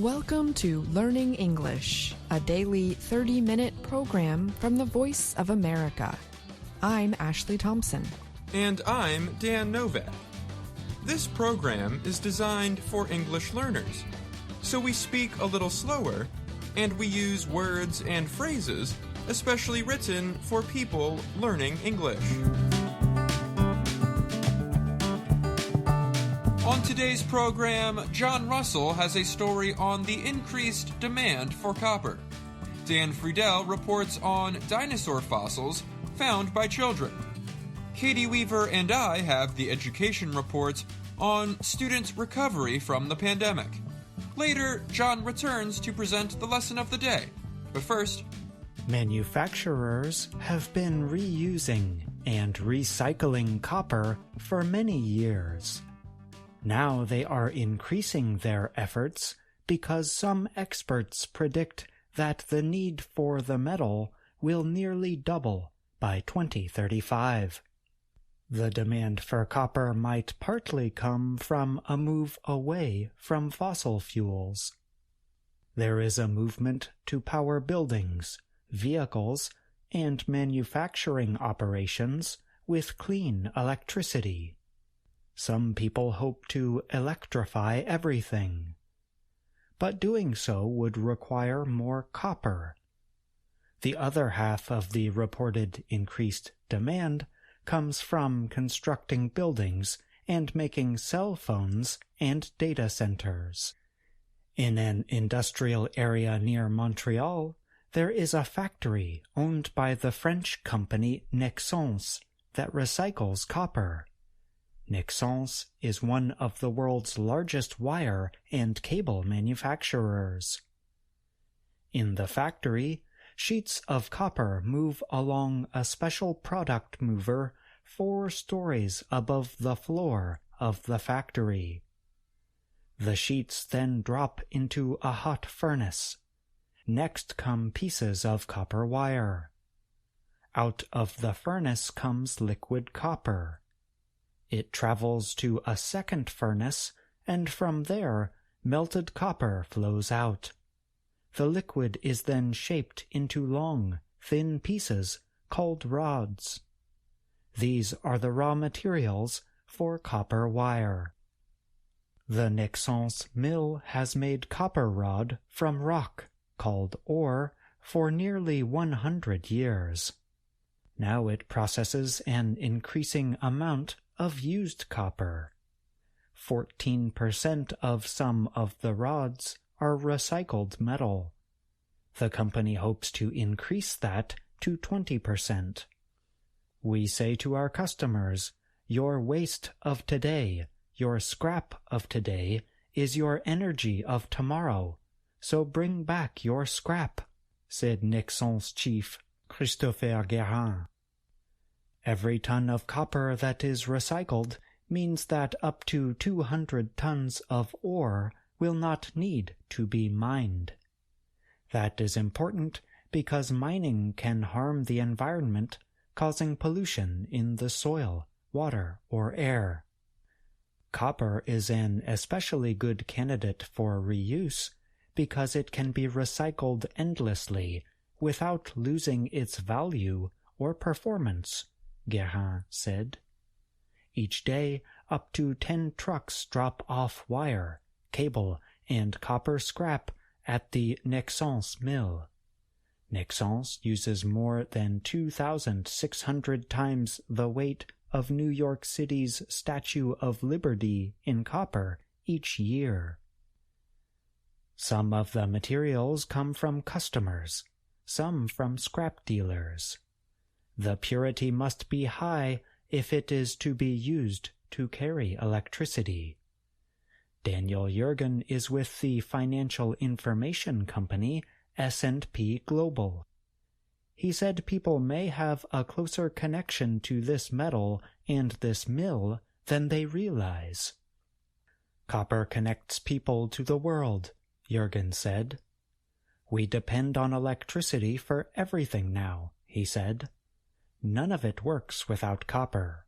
Welcome to Learning English, a daily 30-minute program from the Voice of America. I'm Ashley Thompson. And I'm Dan Novak. This program is designed for English learners, so we speak a little slower, and we use words and phrases especially written for people learning English. On today's program, John Russell has a story on the increased demand for copper. Dan Friedel reports on dinosaur fossils found by children. Katie Weaver and I have the education reports on students' recovery from the pandemic. Later, John returns to present the lesson of the day. But first, manufacturers have been reusing and recycling copper for many years. Now they are increasing their efforts because some experts predict that the need for the metal will nearly double by 2035. The demand for copper might partly come from a move away from fossil fuels. There is a movement to power buildings, vehicles, and manufacturing operations with clean electricity. Some people hope to electrify everything, but doing so would require more copper. The other half of the reported increased demand comes from constructing buildings and making cell phones and data centers. In an industrial area near Montreal, there is a factory owned by the French company Nexans that recycles copper. Nexans is one of the world's largest wire and cable manufacturers. In the factory, sheets of copper move along a special product mover 4 stories above the floor of the factory. The sheets then drop into a hot furnace. Next come pieces of copper wire. Out of the furnace comes liquid copper. It travels to a second furnace, and from there, melted copper flows out. The liquid is then shaped into long, thin pieces called rods. These are the raw materials for copper wire. The Nexans mill has made copper rod from rock, called ore, for nearly 100 years. Now it processes an increasing amount of used copper. 14% of some of the rods are recycled metal. The company hopes to increase that to 20%. We say to our customers, your waste of today, your scrap of today, is your energy of tomorrow, so bring back your scrap, said Nexans chief Christopher Guérin. Every ton of copper that is recycled means that up to 200 tons of ore will not need to be mined. That is important because mining can harm the environment, causing pollution in the soil, water, or air. Copper is an especially good candidate for reuse because it can be recycled endlessly without losing its value or performance, Guérin said. Each day, up to 10 trucks drop off wire, cable, and copper scrap at the Nexans mill. Nexans uses more than 2,600 times the weight of New York City's Statue of Liberty in copper each year. Some of the materials come from customers, some from scrap dealers. The purity must be high if it is to be used to carry electricity. Daniel Jurgen is with the financial information company S&P Global. He said people may have a closer connection to this metal and this mill than they realize. Copper connects people to the world, Jurgen said. We depend on electricity for everything now, he said. None of it works without copper.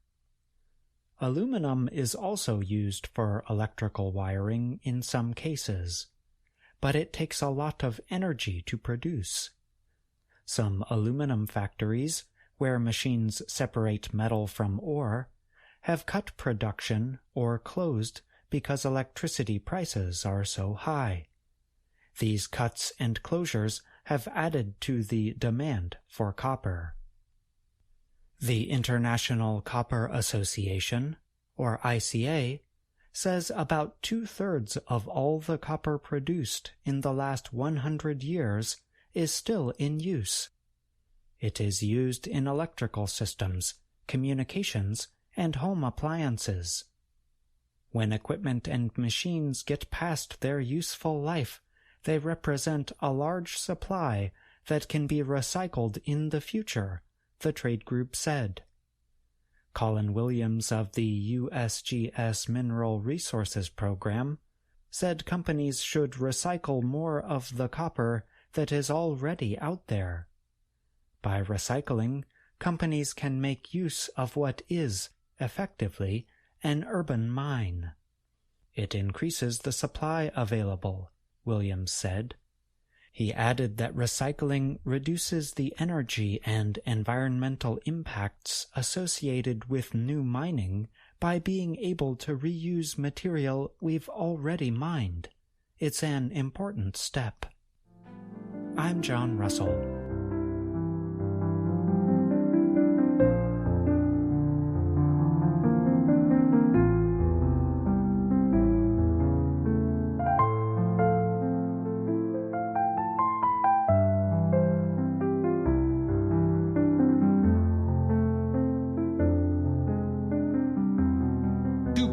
Aluminum is also used for electrical wiring in some cases, but it takes a lot of energy to produce. Some aluminum factories, where machines separate metal from ore, have cut production or closed because electricity prices are so high. These cuts and closures have added to the demand for copper. The International Copper Association, or ICA, says about 2/3 of all the copper produced in the last 100 years is still in use. It is used in electrical systems, communications, and home appliances. When equipment and machines get past their useful life, they represent a large supply that can be recycled in the future, the trade group said. Colin Williams of the USGS Mineral Resources Program said companies should recycle more of the copper that is already out there. By recycling, companies can make use of what is, effectively, an urban mine. It increases the supply available, Williams said. He added that recycling reduces the energy and environmental impacts associated with new mining by being able to reuse material we've already mined. It's an important step. I'm John Russell.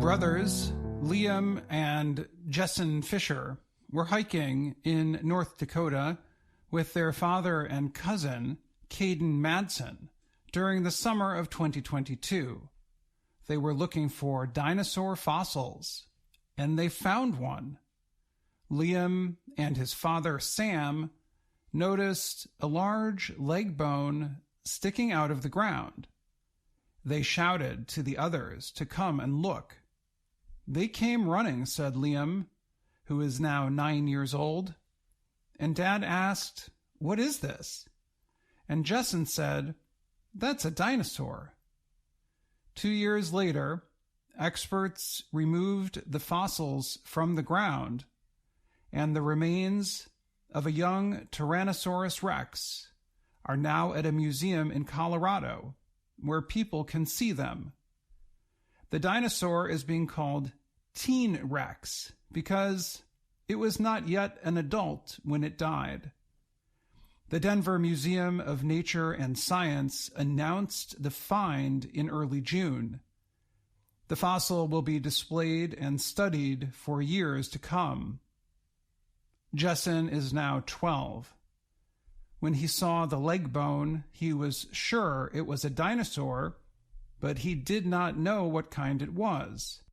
Brothers Liam and Jessen Fisher were hiking in North Dakota with their father and cousin, Caden Madsen, during the summer of 2022. They were looking for dinosaur fossils, and they found one. Liam and his father, Sam, noticed a large leg bone sticking out of the ground. They shouted to the others to come and look. They came running, said Liam, who is now 9 years old. And Dad asked, "What is this?" And Jessen said, "That's a dinosaur." 2 years later, experts removed the fossils from the ground, and the remains of a young Tyrannosaurus rex are now at a museum in Colorado, where people can see them. The dinosaur is being called Teen Rex because it was not yet an adult when it died. The Denver Museum of Nature and Science announced the find in early June. The fossil will be displayed and studied for years to come. Jessen is now 12. When he saw the leg bone, he was sure it was a dinosaur, but he did not know what kind it was.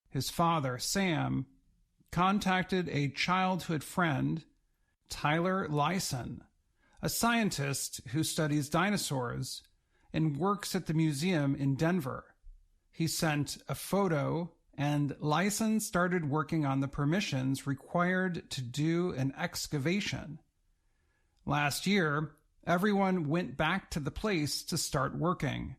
His father, Sam, contacted a childhood friend, Tyler Lyson, a scientist who studies dinosaurs and works at the museum in Denver. He sent a photo, and Lyson started working on the permissions required to do an excavation. Last year, everyone went back to the place to start working.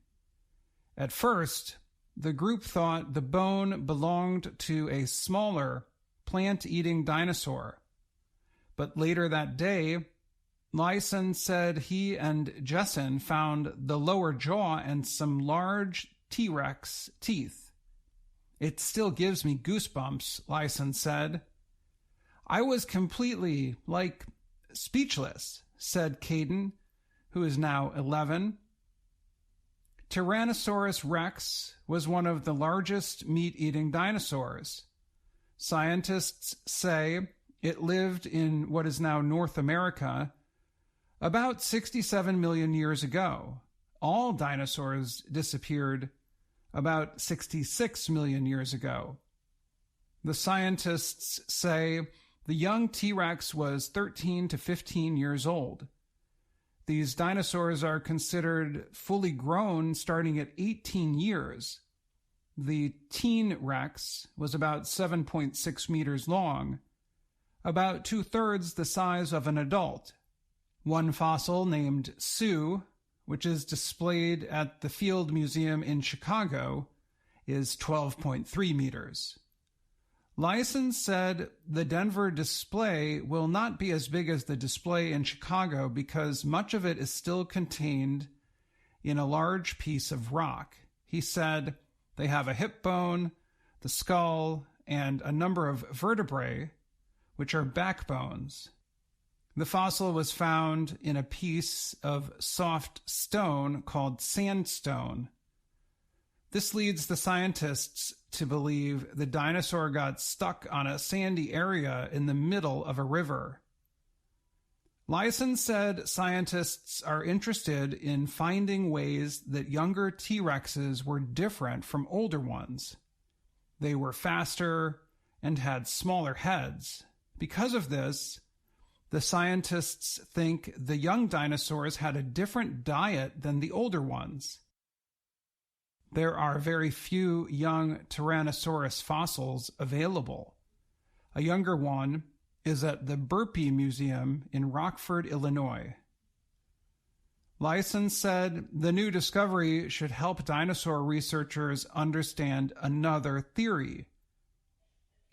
At first, the group thought the bone belonged to a smaller, plant-eating dinosaur. But later that day, Lyson said he and Jessen found the lower jaw and some large T-Rex teeth. "It still gives me goosebumps," Lyson said. "I was completely, speechless," said Caden, who is now 11. Tyrannosaurus rex was one of the largest meat-eating dinosaurs. Scientists say it lived in what is now North America about 67 million years ago. All dinosaurs disappeared about 66 million years ago. The scientists say the young T-Rex was 13 to 15 years old. These dinosaurs are considered fully grown starting at 18 years. The teen Rex was about 7.6 meters long. about 2/3 the size of an adult. One fossil named Sue, which is displayed at the Field Museum in Chicago, is 12.3 meters. Lyson said the Denver display will not be as big as the display in Chicago because much of it is still contained in a large piece of rock. He said they have a hip bone, the skull, and a number of vertebrae, which are backbones. The fossil was found in a piece of soft stone called sandstone. This leads the scientists to believe the dinosaur got stuck on a sandy area in the middle of a river. Lyson said scientists are interested in finding ways that younger T-Rexes were different from older ones. They were faster and had smaller heads. Because of this, the scientists think the young dinosaurs had a different diet than the older ones. There are very few young Tyrannosaurus fossils available. A younger one is at the Burpee Museum in Rockford, Illinois. Lyson said the new discovery should help dinosaur researchers understand another theory.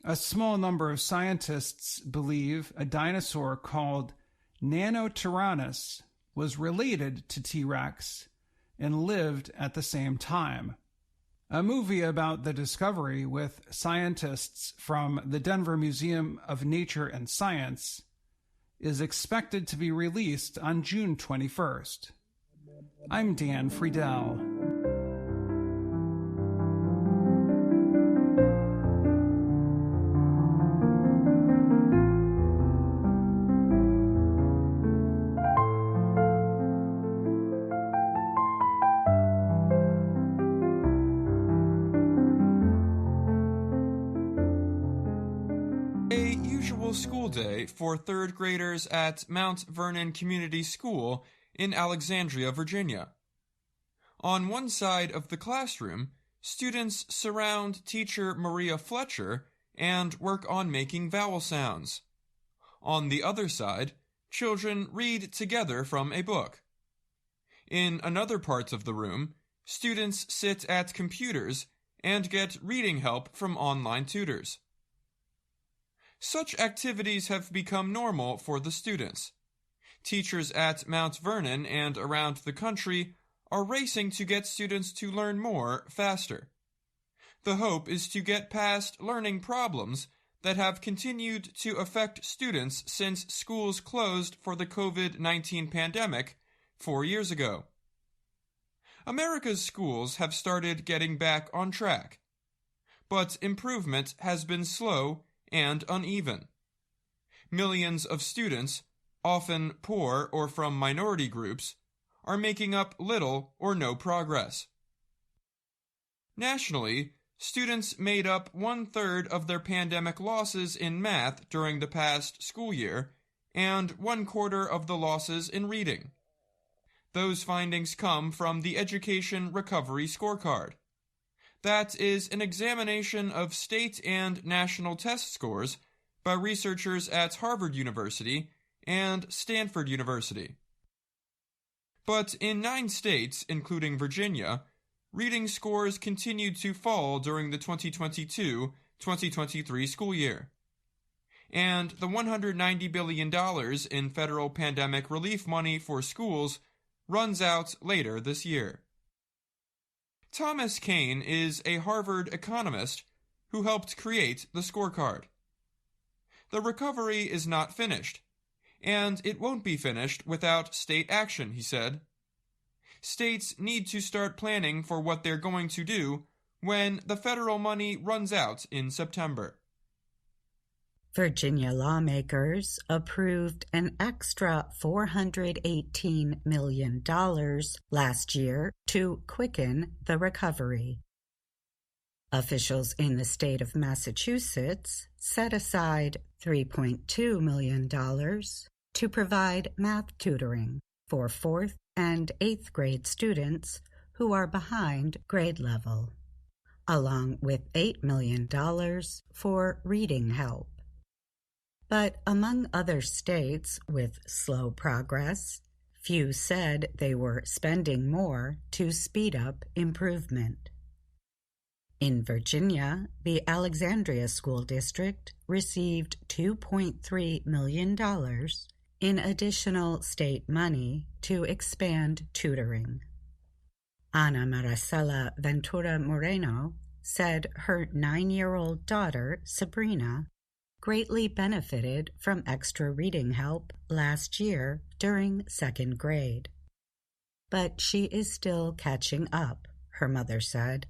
A small number of scientists believe a dinosaur called Nanotyrannus was related to T-Rex and lived at the same time. A movie about the discovery with scientists from the Denver Museum of Nature and Science is expected to be released on June 21st. I'm Dan Friedel. School day for third graders at Mount Vernon Community School in Alexandria, Virginia. On one side of the classroom, students surround teacher Maria Fletcher and work on making vowel sounds. On the other side, children read together from a book. In another part of the room, students sit at computers and get reading help from online tutors. Such activities have become normal for the students. Teachers at Mount Vernon and around the country are racing to get students to learn more faster. The hope is to get past learning problems that have continued to affect students since schools closed for the COVID-19 pandemic 4 years ago. America's schools have started getting back on track, but improvement has been slow and uneven. Millions of students, often poor or from minority groups, are making up little or no progress. Nationally, students made up 1/3 of their pandemic losses in math during the past school year and 1/4 of the losses in reading. Those findings come from the Education Recovery Scorecard. That is an examination of state and national test scores by researchers at Harvard University and Stanford University. But in 9 states, including Virginia, reading scores continued to fall during the 2022-2023 school year. And the $190 billion in federal pandemic relief money for schools runs out later this year. Thomas Kane is a Harvard economist who helped create the scorecard. The recovery is not finished, and it won't be finished without state action, he said. States need to start planning for what they're going to do when the federal money runs out in September. Virginia lawmakers approved an extra $418 million last year to quicken the recovery. Officials in the state of Massachusetts set aside $3.2 million to provide math tutoring for 4th and 8th grade students who are behind grade level, along with $8 million for reading help. But among other states with slow progress, few said they were spending more to speed up improvement. In Virginia, the Alexandria School District received $2.3 million in additional state money to expand tutoring. Ana Maricela Ventura Moreno said her 9-year-old daughter, Sabrina, greatly benefited from extra reading help last year during 2nd grade. But she is still catching up, her mother said.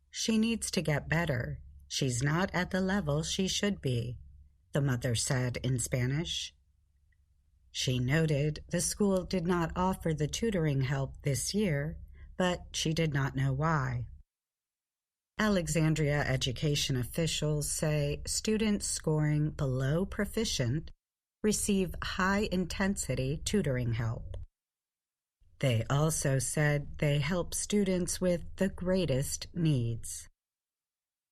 She needs to get better. She's not at the level she should be, the mother said in Spanish. She noted the school did not offer the tutoring help this year, but she did not know why. Alexandria education officials say students scoring below proficient receive high-intensity tutoring help. They also said they help students with the greatest needs.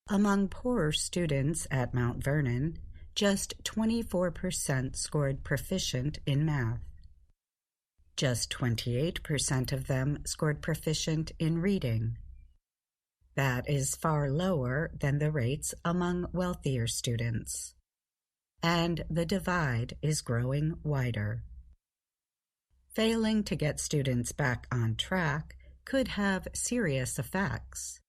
Among poorer students at Mount Vernon, just 24% scored proficient in math. Just 28% of them scored proficient in reading. That is far lower than the rates among wealthier students. And the divide is growing wider. Failing to get students back on track could have serious effects.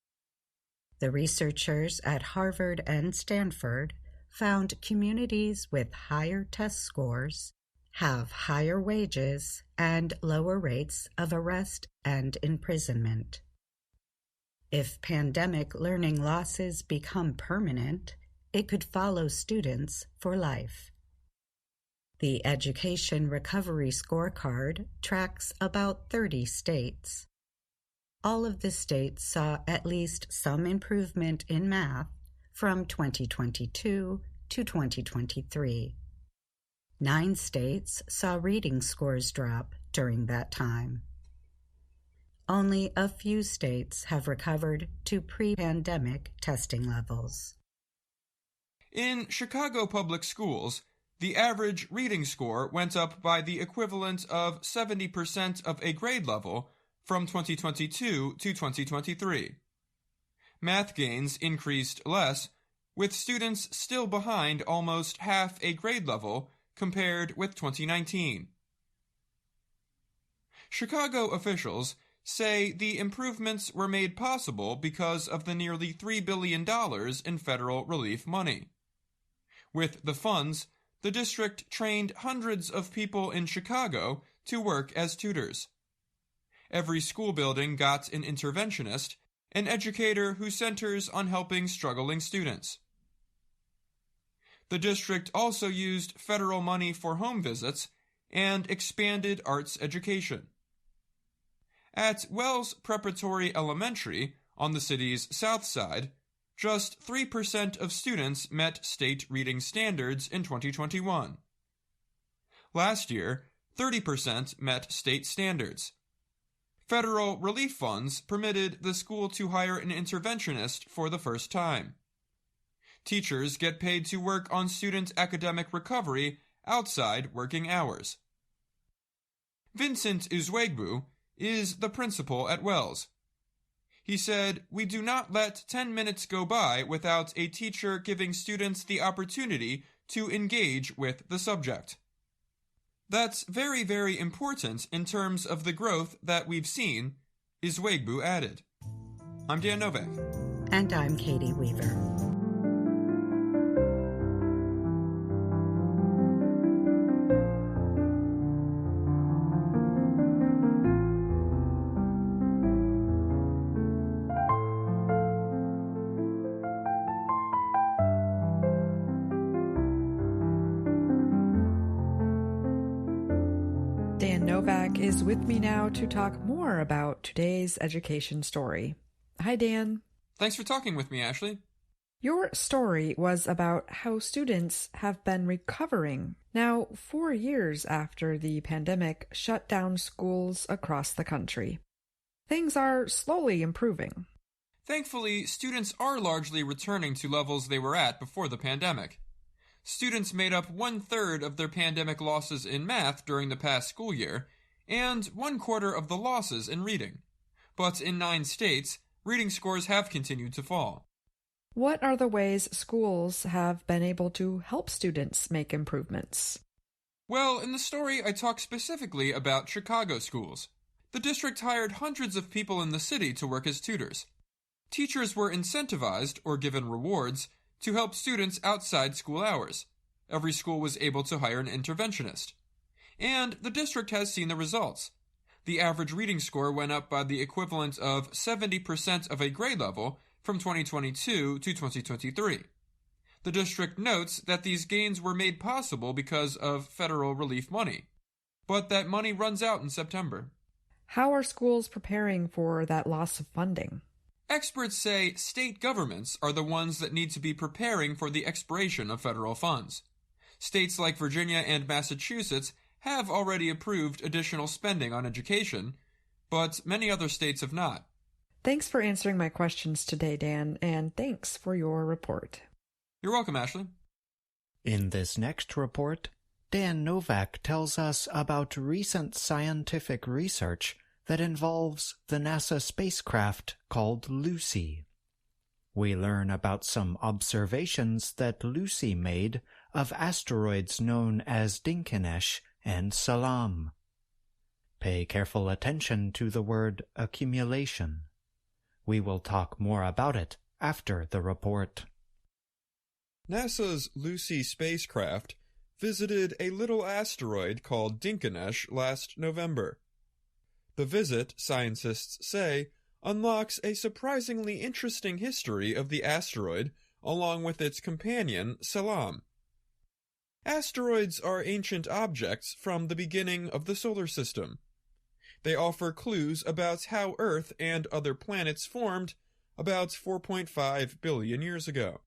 The researchers at Harvard and Stanford found communities with higher test scores have higher wages and lower rates of arrest and imprisonment. If pandemic learning losses become permanent, it could follow students for life. The Education Recovery Scorecard tracks about 30 states. All of the states saw at least some improvement in math from 2022 to 2023. 9 states saw reading scores drop during that time. Only a few states have recovered to pre-pandemic testing levels. In Chicago public schools, the average reading score went up by the equivalent of 70% of a grade level from 2022 to 2023. Math gains increased less, with students still behind almost half a grade level compared with 2019. Chicago officials say the improvements were made possible because of the nearly $3 billion in federal relief money. With the funds, the district trained hundreds of people in Chicago to work as tutors. Every school building got an interventionist, an educator who centers on helping struggling students. The district also used federal money for home visits and expanded arts education. At Wells Preparatory Elementary, on the city's south side, just 3% of students met state reading standards in 2021. Last year, 30% met state standards. Federal relief funds permitted the school to hire an interventionist for the first time. Teachers get paid to work on student academic recovery outside working hours. Vincent Uzwegbu is the principal at Wells. He said, "We do not let 10 minutes go by without a teacher giving students the opportunity to engage with the subject." That's very, very important in terms of the growth that we've seen, Uzwegbu added. I'm Dan Novak. And I'm Katie Weaver. Dan Novak is with me now to talk more about today's education story. Hi, Dan. Thanks for talking with me, Ashley. Your story was about how students have been recovering now 4 years after the pandemic shut down schools across the country. Things are slowly improving. Thankfully, students are largely returning to levels they were at before the pandemic. Students made up 1/3 of their pandemic losses in math during the past school year, and 1/4 of the losses in reading. But in 9 states, reading scores have continued to fall. What are the ways schools have been able to help students make improvements? Well, in the story, I talk specifically about Chicago schools. The district hired hundreds of people in the city to work as tutors. Teachers were incentivized, or given rewards, to help students outside school hours. Every school was able to hire an interventionist. And the district has seen the results. The average reading score went up by the equivalent of 70% of a grade level from 2022 to 2023. The district notes that these gains were made possible because of federal relief money, but that money runs out in September. How are schools preparing for that loss of funding? Experts say state governments are the ones that need to be preparing for the expiration of federal funds. States like Virginia and Massachusetts have already approved additional spending on education, but many other states have not. Thanks for answering my questions today, Dan, and thanks for your report. You're welcome, Ashley. In this next report, Dan Novak tells us about recent scientific research that involves the NASA spacecraft called Lucy. We learn about some observations that Lucy made of asteroids known as Dinkinesh and Salam. Pay careful attention to the word accumulation. We will talk more about it after the report. NASA's Lucy spacecraft visited a little asteroid called Dinkinesh last November. The visit, scientists say, unlocks a surprisingly interesting history of the asteroid along with its companion, Salam. Asteroids are ancient objects from the beginning of the solar system. They offer clues about how Earth and other planets formed about 4.5 billion years ago.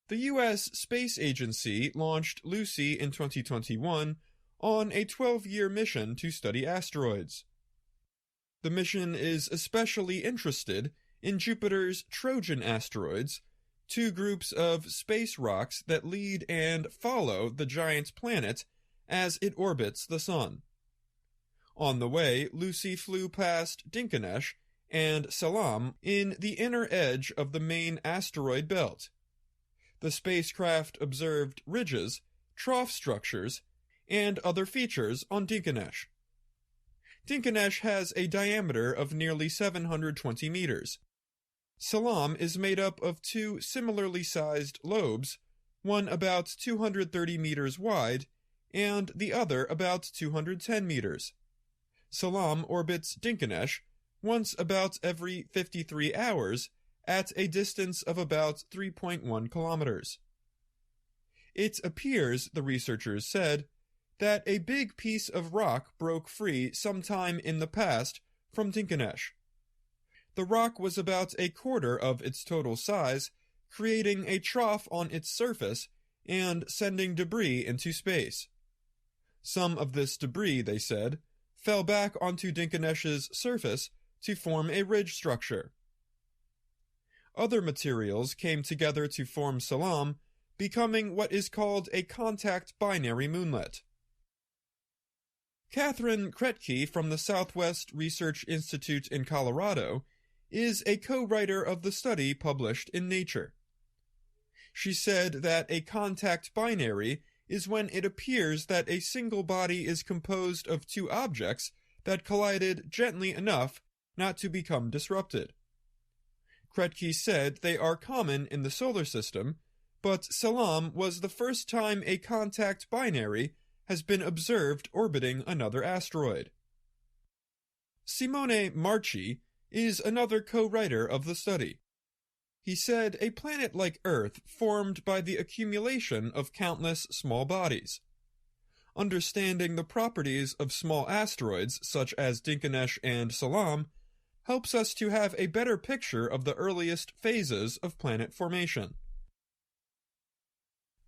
The U.S. Space Agency launched Lucy in 2021 on a 12-year mission to study asteroids. The mission is especially interested in Jupiter's Trojan asteroids, 2 groups of space rocks that lead and follow the giant planet as it orbits the Sun. On the way, Lucy flew past Dinkinesh and Salam in the inner edge of the main asteroid belt. The spacecraft observed ridges, trough structures, and other features on Dinkinesh. Dinkinesh has a diameter of nearly 720 meters. Salam is made up of 2 similarly sized lobes, one about 230 meters wide, and the other about 210 meters. Salam orbits Dinkinesh once about every 53 hours at a distance of about 3.1 kilometers. It appears, the researchers said, that a big piece of rock broke free sometime in the past from Dinkinesh. The rock was about a quarter of its total size, creating a trough on its surface and sending debris into space. Some of this debris, they said, fell back onto Dinkinesh's surface to form a ridge structure. Other materials came together to form Salam, becoming what is called a contact binary moonlet. Catherine Kretke from the Southwest Research Institute in Colorado is a co-writer of the study published in Nature. She said that a contact binary is when it appears that a single body is composed of 2 objects that collided gently enough not to become disrupted. Kretke said they are common in the solar system, but Salam was the first time a contact binary has been observed orbiting another asteroid. Simone Marchi is another co-writer of the study. He said a planet like Earth formed by the accumulation of countless small bodies. Understanding the properties of small asteroids such as Dinkinesh and Salam helps us to have a better picture of the earliest phases of planet formation.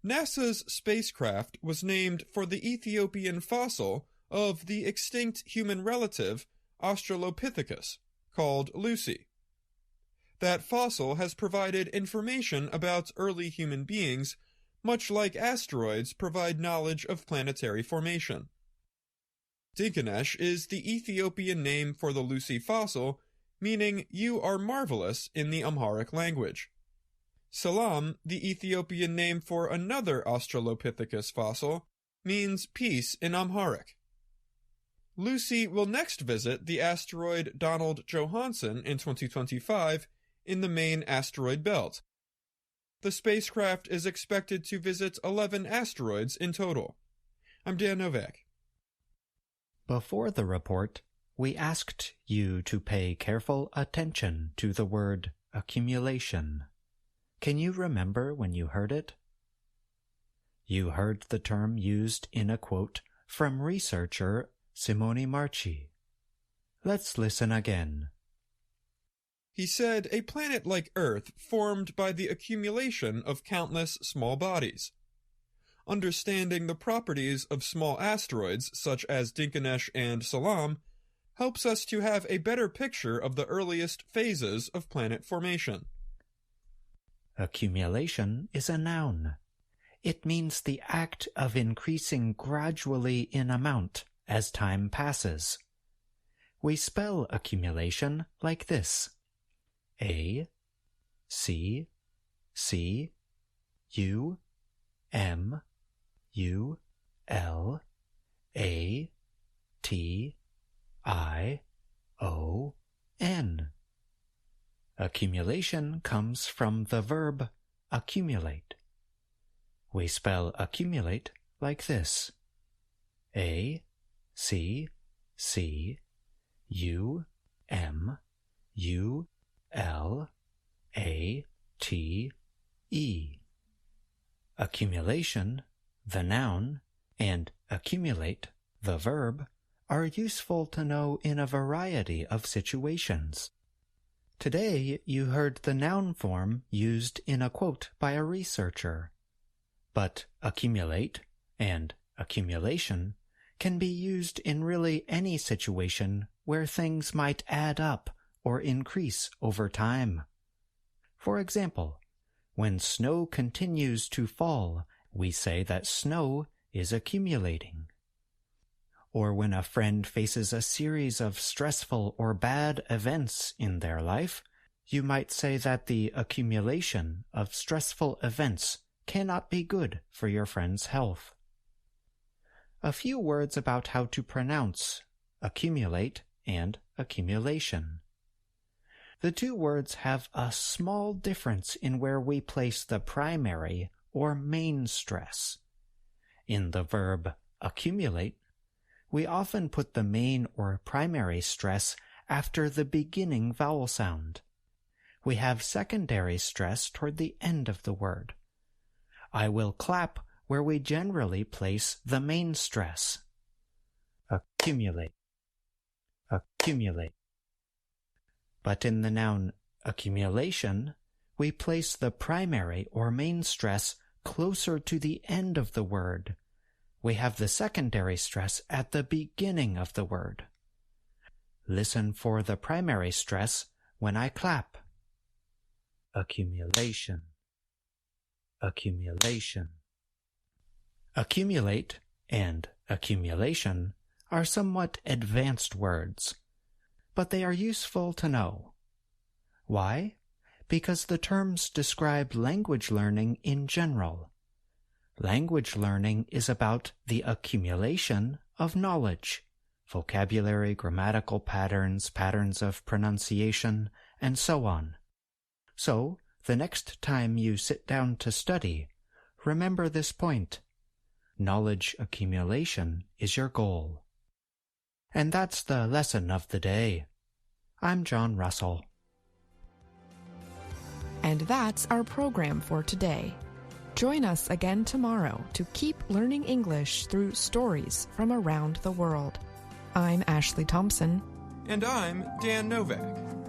NASA's spacecraft was named for the Ethiopian fossil of the extinct human relative Australopithecus, called Lucy. That fossil has provided information about early human beings much like asteroids provide knowledge of planetary formation. Dinkinesh is the Ethiopian name for the Lucy fossil, meaning "you are marvelous" in the Amharic language. Salam, the Ethiopian name for another Australopithecus fossil, means peace in Amharic. Lucy will next visit the asteroid Donald Johanson in 2025 in the main asteroid belt. The spacecraft is expected to visit 11 asteroids in total. I'm Dan Novak. Before the report, we asked you to pay careful attention to the word accumulation. Can you remember when you heard it? You heard the term used in a quote from researcher Simone Marchi. Let's listen again. He said a planet like Earth formed by the accumulation of countless small bodies. Understanding the properties of small asteroids such as Dinkinesh and Salam helps us to have a better picture of the earliest phases of planet formation. Accumulation is a noun. It means the act of increasing gradually in amount as time passes. We spell accumulation like this: A, C, C, U, M, U, L, A, T, I, O, N. Accumulation comes from the verb accumulate. We spell accumulate like this: A, C, C, U, M, U, L, A, T, E. Accumulation, the noun, and accumulate, the verb, are useful to know in a variety of situations. Today, you heard the noun form used in a quote by a researcher. But accumulate and accumulation can be used in really any situation where things might add up or increase over time. For example, when snow continues to fall, we say that snow is accumulating. Or when a friend faces a series of stressful or bad events in their life, you might say that the accumulation of stressful events cannot be good for your friend's health. A few words about how to pronounce accumulate and accumulation. The two words have a small difference in where we place the primary or main stress. In the verb accumulate, we often put the main or primary stress after the beginning vowel sound. We have secondary stress toward the end of the word. I will clap where we generally place the main stress. Accumulate, accumulate. But in the noun accumulation, we place the primary or main stress closer to the end of the word. We have the secondary stress at the beginning of the word. Listen for the primary stress when I clap. Accumulation, accumulation. Accumulate and accumulation are somewhat advanced words, but they are useful to know. Why? Because the terms describe language learning in general. Language learning is about the accumulation of knowledge, vocabulary, grammatical patterns, patterns of pronunciation, and so on. So, the next time you sit down to study, remember this point. Knowledge accumulation is your goal. And that's the lesson of the day. I'm John Russell. And that's our program for today. Join us again tomorrow to keep learning English through stories from around the world. I'm Ashley Thompson. And I'm Dan Novak.